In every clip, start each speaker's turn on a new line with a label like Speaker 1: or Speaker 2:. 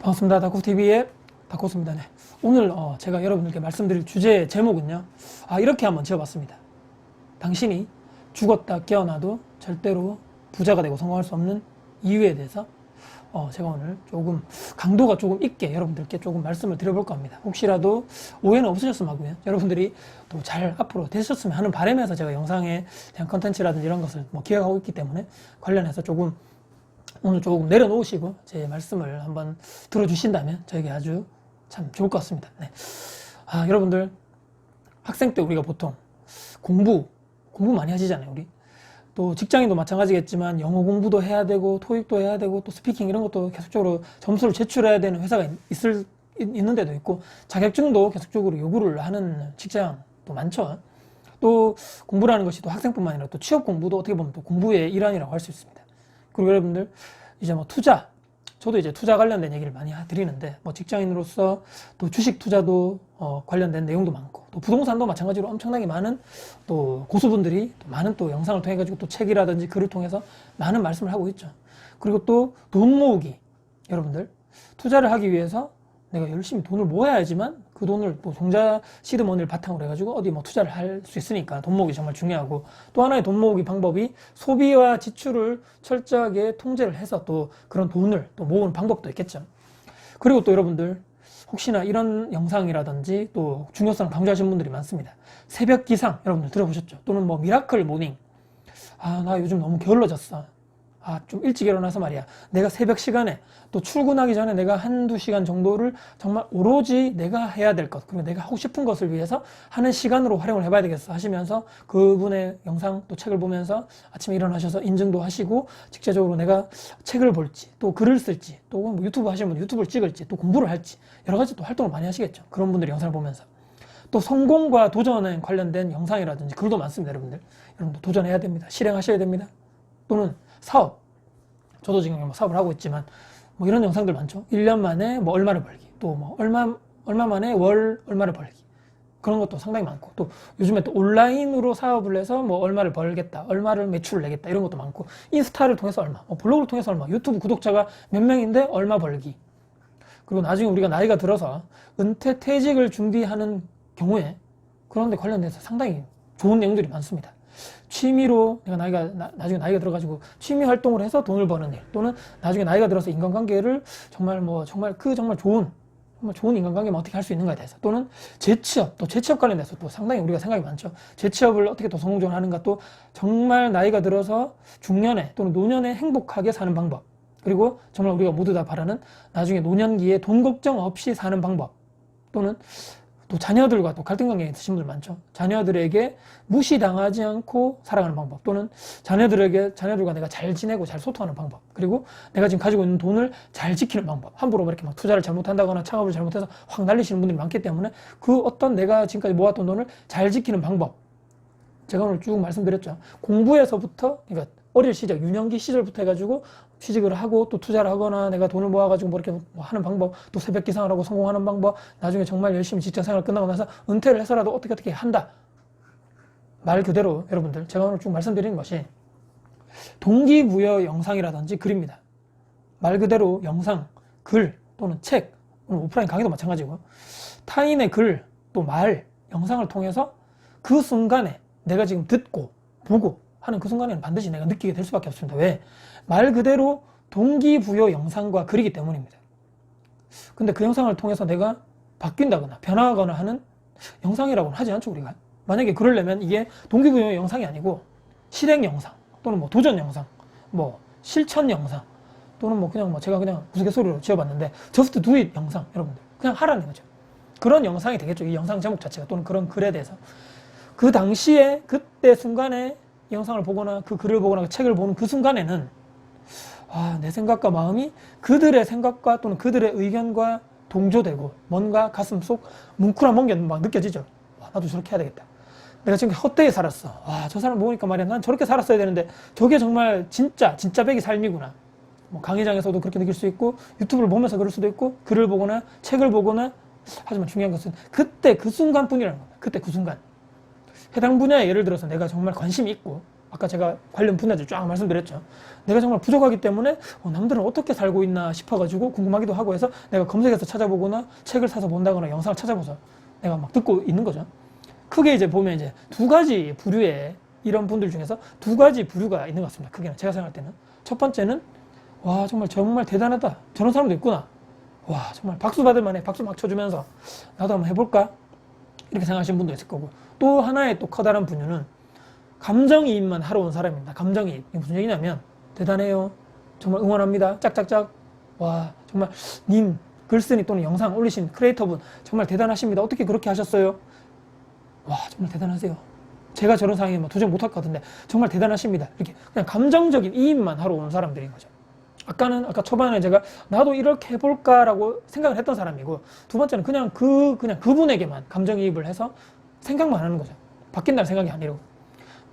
Speaker 1: 반갑습니다. 다코TV의 다코스입니다. 네. 오늘 제가 여러분들께 말씀드릴 주제 제목은요. 이렇게 한번 지어봤습니다. 당신이 죽었다 깨어나도 절대로 부자가 되고 성공할 수 없는 이유에 대해서 제가 오늘 조금 강도가 조금 있게 여러분들께 조금 말씀을 드려볼까 합니다. 혹시라도 오해는 없으셨으면 하고요. 여러분들이 또 잘 앞으로 되셨으면 하는 바람에서 제가 영상에 대한 컨텐츠라든지 이런 것을 기획하고 있기 때문에 관련해서 오늘 조금 내려놓으시고 제 말씀을 한번 들어주신다면 저에게 아주 참 좋을 것 같습니다. 네. 여러분들 학생 때 우리가 보통 공부 많이 하시잖아요. 우리 또 직장인도 마찬가지겠지만 영어 공부도 해야 되고 토익도 해야 되고 또 스피킹 이런 것도 계속적으로 점수를 제출해야 되는 회사가 있는 데도 있고 자격증도 계속적으로 요구를 하는 직장도 많죠. 또 공부라는 것이 또 학생뿐만 아니라 또 취업 공부도 어떻게 보면 또 공부의 일환이라고 할 수 있습니다. 그리고 여러분들 이제 투자, 저도 이제 투자 관련된 얘기를 많이 드리는데 직장인으로서 또 주식 투자도 관련된 내용도 많고 또 부동산도 마찬가지로 엄청나게 많은 또 고수분들이 또 많은 또 영상을 통해 가지고 또 책이라든지 글을 통해서 많은 말씀을 하고 있죠. 그리고 또 돈 모으기, 여러분들 투자를 하기 위해서 내가 열심히 돈을 모아야지만 그 돈을 또 종자 시드머니를 바탕으로 해가지고 어디 투자를 할 수 있으니까 돈 모으기 정말 중요하고, 또 하나의 돈 모으기 방법이 소비와 지출을 철저하게 통제를 해서 또 그런 돈을 또 모으는 방법도 있겠죠. 그리고 또 여러분들 혹시나 이런 영상이라든지 또 중요성을 강조하시는 분들이 많습니다. 새벽 기상 여러분들 들어보셨죠? 또는 미라클 모닝, 나 요즘 너무 게을러졌어. 좀 일찍 일어나서 말이야, 내가 새벽 시간에 또 출근하기 전에 내가 한두 시간 정도를 정말 오로지 내가 해야 될 것, 그리고 내가 하고 싶은 것을 위해서 하는 시간으로 활용을 해봐야 되겠어 하시면서 그분의 영상 또 책을 보면서 아침에 일어나셔서 인증도 하시고 직접적으로 내가 책을 볼지 또 글을 쓸지 또 유튜브 하시는 분 유튜브를 찍을지 또 공부를 할지 여러 가지 또 활동을 많이 하시겠죠. 그런 분들이 영상을 보면서 또 성공과 도전에 관련된 영상이라든지 글도 많습니다. 여러분들 도전해야 됩니다. 실행하셔야 됩니다. 또는 사업, 저도 지금 사업을 하고 있지만 이런 영상들 많죠. 1년 만에 얼마를 벌기, 또 얼마 만에 월 얼마를 벌기, 그런 것도 상당히 많고, 또 요즘에 또 온라인으로 사업을 해서 얼마를 벌겠다, 얼마를 매출을 내겠다, 이런 것도 많고, 인스타를 통해서 얼마, 블로그를 통해서 얼마, 유튜브 구독자가 몇 명인데 얼마 벌기. 그리고 나중에 우리가 나이가 들어서 은퇴 퇴직을 준비하는 경우에 그런 데 관련돼서 상당히 좋은 내용들이 많습니다. 취미로 내가 나중에 나이가 들어가지고 취미 활동을 해서 돈을 버는 일, 또는 나중에 나이가 들어서 인간관계를 정말 좋은 인간관계만 어떻게 할 수 있는가에 대해서, 또는 재취업, 또 재취업 관련돼서 또 상당히 우리가 생각이 많죠. 재취업을 어떻게 더 성공적으로 하는가, 또 정말 나이가 들어서 중년에 또는 노년에 행복하게 사는 방법, 그리고 정말 우리가 모두 다 바라는 나중에 노년기에 돈 걱정 없이 사는 방법, 또는 또 자녀들과 또 갈등 관계에 있으신 분들 많죠. 자녀들에게 무시당하지 않고 살아가는 방법, 또는 자녀들과 내가 잘 지내고 잘 소통하는 방법, 그리고 내가 지금 가지고 있는 돈을 잘 지키는 방법. 함부로 이렇게 투자를 잘못한다거나 창업을 잘못해서 확 날리시는 분들이 많기 때문에 그 어떤 내가 지금까지 모았던 돈을 잘 지키는 방법, 제가 오늘 쭉 말씀드렸죠. 공부에서부터, 그러니까 어릴 시절, 유년기 시절부터 해가지고 취직을 하고 또 투자를 하거나 내가 돈을 모아가지고 이렇게 하는 방법, 또 새벽 기상을 하고 성공하는 방법, 나중에 정말 열심히 직장생활 끝나고 나서 은퇴를 해서라도 어떻게 한다. 말 그대로 여러분들 제가 오늘 쭉 말씀드리는 것이 동기부여 영상이라든지 글입니다. 말 그대로 영상, 글 또는 책, 오프라인 강의도 마찬가지고 타인의 글, 또 말, 영상을 통해서 그 순간에 내가 지금 듣고 보고 하는 그 순간에는 반드시 내가 느끼게 될 수밖에 없습니다. 왜? 말 그대로 동기부여 영상과 글이기 때문입니다. 근데 그 영상을 통해서 내가 바뀐다거나 변화하거나 하는 영상이라고는 하지 않죠, 우리가. 만약에 그러려면 이게 동기부여 영상이 아니고 실행 영상, 또는 도전 영상, 실천 영상, 또는 제가 그냥 우스갯소리로 지어봤는데 just do it 영상, 여러분들 그냥 하라는 거죠. 그런 영상이 되겠죠, 이 영상 제목 자체가. 또는 그런 글에 대해서 그 당시에 그때 순간에 이 영상을 보거나 그 글을 보거나 그 책을 보는 그 순간에는 내 생각과 마음이 그들의 생각과 또는 그들의 의견과 동조되고 뭔가 가슴속 뭉클한 게 막 느껴지죠. 나도 저렇게 해야 되겠다. 내가 지금 헛되이 살았어. 저 사람 보니까 말이야, 난 저렇게 살았어야 되는데 저게 정말 진짜 백이 삶이구나. 강의장에서도 그렇게 느낄 수 있고, 유튜브를 보면서 그럴 수도 있고, 글을 보거나 책을 보거나. 하지만 중요한 것은 그때 그 순간뿐이라는 겁니다. 그때 그 순간. 해당 분야에 예를 들어서 내가 정말 관심이 있고 아까 제가 관련 분야들 쫙 말씀드렸죠. 내가 정말 부족하기 때문에 남들은 어떻게 살고 있나 싶어가지고 궁금하기도 하고 해서 내가 검색해서 찾아보거나 책을 사서 본다거나 영상을 찾아보서 내가 막 듣고 있는 거죠. 크게 이제 보면 이제 두 가지 부류의 이런 분들 중에서 두 가지 부류가 있는 것 같습니다. 크게는 제가 생각할 때는 첫 번째는 와 정말 대단하다, 저런 사람도 있구나, 와 정말 박수 받을 만해, 박수 막 쳐주면서 나도 한번 해볼까 이렇게 생각하시는 분도 있을 거고, 또 하나의 또 커다란 분류는 감정이입만 하러 온 사람입니다. 감정이입. 이게 무슨 얘기냐면 대단해요, 정말 응원합니다, 짝짝짝, 와 정말 님 글쓰니 또는 영상 올리신 크리에이터분 정말 대단하십니다, 어떻게 그렇게 하셨어요, 와 정말 대단하세요, 제가 저런 상황이면 도저히 못할 것 같은데 정말 대단하십니다, 이렇게 그냥 감정적인 이입만 하러 오는 사람들인 거죠. 아까 초반에 제가 나도 이렇게 해볼까라고 생각을 했던 사람이고, 두 번째는 그냥 그분에게만 감정이입을 해서 생각만 하는 거죠. 바뀐다는 생각이 아니라고.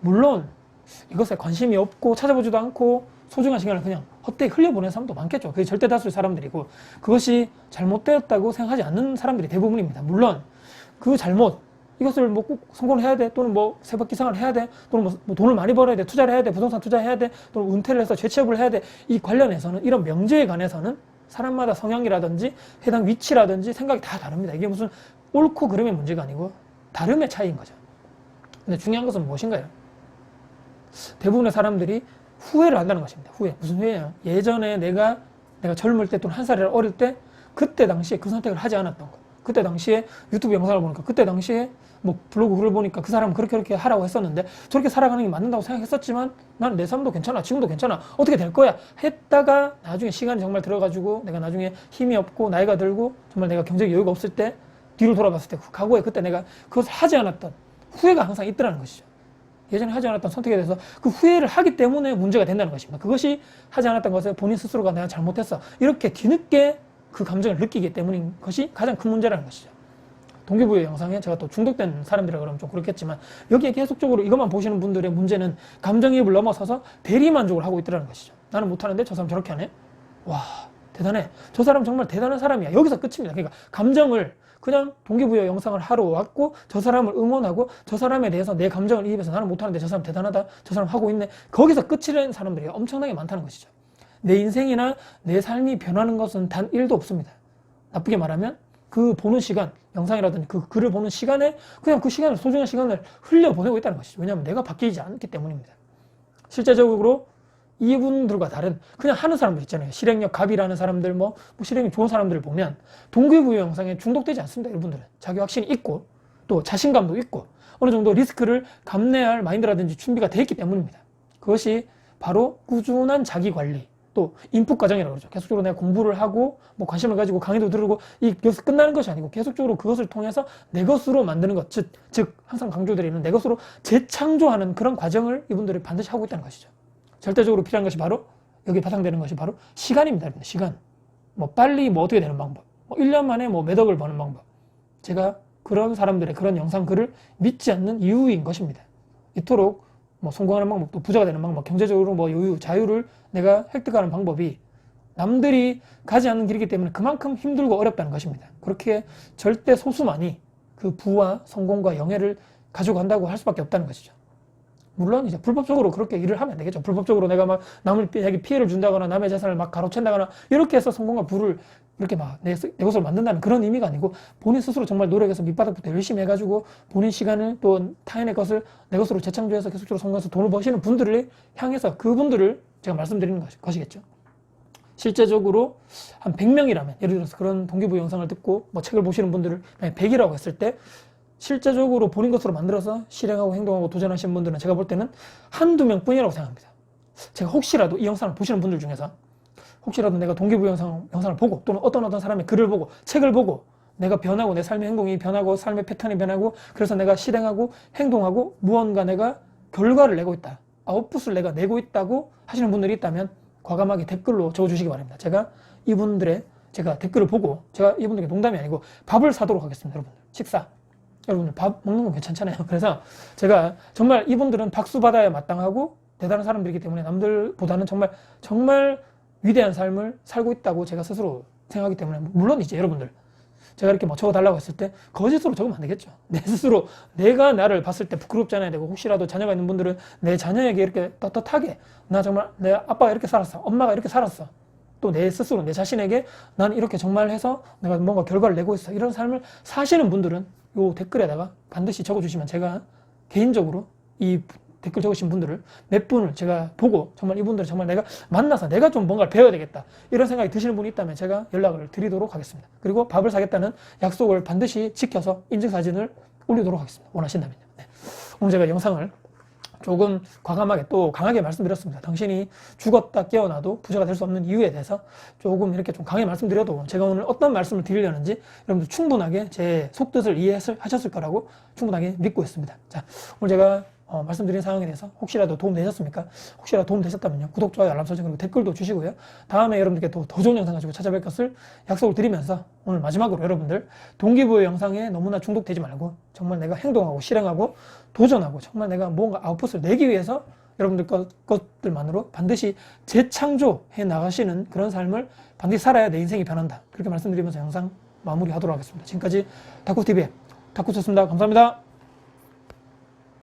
Speaker 1: 물론 이것에 관심이 없고 찾아보지도 않고 소중한 시간을 그냥 헛되이 흘려보내는 사람도 많겠죠. 그게 절대 다수의 사람들이고, 그것이 잘못되었다고 생각하지 않는 사람들이 대부분입니다. 물론 그 잘못, 이것을 뭐 꼭 성공을 해야 돼, 또는 뭐 세박 기상을 해야 돼, 또는 뭐 돈을 많이 벌어야 돼, 투자를 해야 돼, 부동산 투자해야 돼, 또는 은퇴를 해서 재취업을 해야 돼, 이 관련해서는, 이런 명제에 관해서는 사람마다 성향이라든지 해당 위치라든지 생각이 다 다릅니다. 이게 무슨 옳고 그름의 문제가 아니고 다름의 차이인 거죠. 근데 중요한 것은 무엇인가요? 대부분의 사람들이 후회를 한다는 것입니다. 후회. 무슨 후회예요? 예전에 내가 젊을 때 또는 한 살이라 어릴 때 그때 당시에 그 선택을 하지 않았던 것, 그때 당시에 유튜브 영상을 보니까, 그때 당시에 뭐 블로그 글을 보니까 그 사람은 그렇게 하라고 했었는데 저렇게 살아가는 게 맞는다고 생각했었지만 나는 내 삶도 괜찮아, 지금도 괜찮아, 어떻게 될 거야 했다가 나중에 시간이 정말 들어가지고 내가 나중에 힘이 없고 나이가 들고 정말 내가 경제적 여유가 없을 때 뒤로 돌아봤을 때 과거에 그때 내가 그것을 하지 않았던 후회가 항상 있더라는 것이죠. 예전에 하지 않았던 선택에 대해서 그 후회를 하기 때문에 문제가 된다는 것입니다. 그것이 하지 않았던 것에 본인 스스로가 내가 잘못했어, 이렇게 뒤늦게 그 감정을 느끼기 때문인 것이 가장 큰 문제라는 것이죠. 동기부여 영상에 제가 또 중독된 사람들이라 그러면 좀 그렇겠지만, 여기에 계속적으로 이것만 보시는 분들의 문제는 감정이입을 넘어서서 대리만족을 하고 있더라는 것이죠. 나는 못하는데 저 사람 저렇게 하네? 와 대단해, 저 사람 정말 대단한 사람이야, 여기서 끝입니다. 그러니까 감정을 그냥 동기부여 영상을 하러 왔고 저 사람을 응원하고 저 사람에 대해서 내 감정을 이입해서 나는 못하는데 저 사람 대단하다, 저 사람 하고 있네, 거기서 끝이라는 사람들이 엄청나게 많다는 것이죠. 내 인생이나 내 삶이 변하는 것은 단 1도 없습니다. 나쁘게 말하면 그 보는 시간, 영상이라든지 그 글을 보는 시간에 그냥 그 시간을, 소중한 시간을 흘려보내고 있다는 것이죠. 왜냐하면 내가 바뀌지 않기 때문입니다. 실제적으로 이분들과 다른 그냥 하는 사람들 있잖아요. 실행력 갑이라는 사람들, 뭐 실행이 좋은 사람들을 보면 동기부여 영상에 중독되지 않습니다. 이분들은 자기 확신이 있고 또 자신감도 있고 어느 정도 리스크를 감내할 마인드라든지 준비가 되어 있기 때문입니다. 그것이 바로 꾸준한 자기관리, 또 인풋 과정이라고 그러죠. 계속적으로 내가 공부를 하고 뭐 관심을 가지고 강의도 들고, 여기서 끝나는 것이 아니고 계속적으로 그것을 통해서 내 것으로 만드는 것, 즉 항상 강조드리는 내 것으로 재창조하는 그런 과정을 이분들이 반드시 하고 있다는 것이죠. 절대적으로 필요한 것이 바로, 여기 바탕되는 것이 바로 시간입니다. 시간. 뭐 빨리 뭐 어떻게 되는 방법, 뭐 1년 만에 뭐 몇 억을 버는 방법, 제가 그런 사람들의 그런 영상 글을 믿지 않는 이유인 것입니다. 이토록 뭐 성공하는 방법, 또 부자가 되는 방법, 경제적으로 뭐 여유, 자유를 내가 획득하는 방법이 남들이 가지 않는 길이기 때문에 그만큼 힘들고 어렵다는 것입니다. 그렇게 절대 소수만이 그 부와 성공과 영예를 가져간다고 할 수밖에 없다는 것이죠. 물론 이제 불법적으로 그렇게 일을 하면 안 되겠죠. 불법적으로 내가 막 남에게 피해를 준다거나 남의 재산을 막 가로챈다거나 이렇게 해서 성공과 부를 이렇게 막 내 것을 만든다는 그런 의미가 아니고, 본인 스스로 정말 노력해서 밑바닥부터 열심히 해가지고 본인 시간을 또 타인의 것을 내 것으로 재창조해서 계속적으로 성공해서 돈을 버시는 분들을 향해서 그분들을 제가 말씀드리는 것이겠죠. 실제적으로 한 100명이라면, 예를 들어서 그런 동기부여 영상을 듣고 뭐 책을 보시는 분들을 100이라고 했을 때 실제적으로 본인 것으로 만들어서 실행하고 행동하고 도전하시는 분들은 제가 볼 때는 한두 명 뿐이라고 생각합니다. 제가 혹시라도 이 영상을 보시는 분들 중에서 혹시라도 내가 동기부여 영상을 보고 또는 어떤 사람의 글을 보고 책을 보고 내가 변하고 내 삶의 행동이 변하고 삶의 패턴이 변하고 그래서 내가 실행하고 행동하고 무언가 내가 결과를 내고 있다, 아웃풋을 내가 내고 있다고 하시는 분들이 있다면 과감하게 댓글로 적어주시기 바랍니다. 제가 댓글을 보고 제가 이분들에게 농담이 아니고 밥을 사도록 하겠습니다. 여러분들 식사, 여러분들 밥 먹는 건 괜찮잖아요. 그래서 제가 정말 이분들은 박수 받아야 마땅하고 대단한 사람들이기 때문에 남들보다는 정말 위대한 삶을 살고 있다고 제가 스스로 생각하기 때문에, 물론 이제 여러분들 제가 이렇게 뭐 적어달라고 했을 때 거짓으로 적으면 안 되겠죠. 내 스스로 내가 나를 봤을 때 부끄럽지 않아야 되고, 혹시라도 자녀가 있는 분들은 내 자녀에게 이렇게 떳떳하게 나 정말 내 아빠가 이렇게 살았어, 엄마가 이렇게 살았어, 또 내 스스로 내 자신에게 난 이렇게 정말 해서 내가 뭔가 결과를 내고 있어, 이런 삶을 사시는 분들은 요 댓글에다가 반드시 적어주시면 제가 개인적으로 이 댓글 적으신 분들을 몇 분을 제가 보고 정말 이분들을 정말 내가 만나서 내가 좀 뭔가를 배워야 되겠다 이런 생각이 드시는 분이 있다면 제가 연락을 드리도록 하겠습니다. 그리고 밥을 사겠다는 약속을 반드시 지켜서 인증사진을 올리도록 하겠습니다. 원하신다면요. 네. 오늘 제가 영상을 조금 과감하게 또 강하게 말씀드렸습니다. 당신이 죽었다 깨어나도 부자가 될 수 없는 이유에 대해서 조금 이렇게 좀 강하게 말씀드려도 제가 오늘 어떤 말씀을 드리려는지 여러분들 충분하게 제 속뜻을 이해하셨을 거라고 충분하게 믿고 있습니다. 자, 오늘 제가 말씀드린 상황에 대해서 혹시라도 도움 되셨습니까? 혹시라도 도움 되셨다면요, 구독, 좋아요, 알람 설정, 그리고 댓글도 주시고요. 다음에 여러분들께 더 좋은 영상 가지고 찾아뵐 것을 약속을 드리면서 오늘 마지막으로 여러분들 동기부여 영상에 너무나 중독되지 말고 정말 내가 행동하고 실행하고 도전하고 정말 내가 뭔가 아웃풋을 내기 위해서 여러분들 것들만으로 반드시 재창조해 나가시는 그런 삶을 반드시 살아야 내 인생이 변한다. 그렇게 말씀드리면서 영상 마무리하도록 하겠습니다. 지금까지 다쿠TV의 다쿠였습니다. 감사합니다.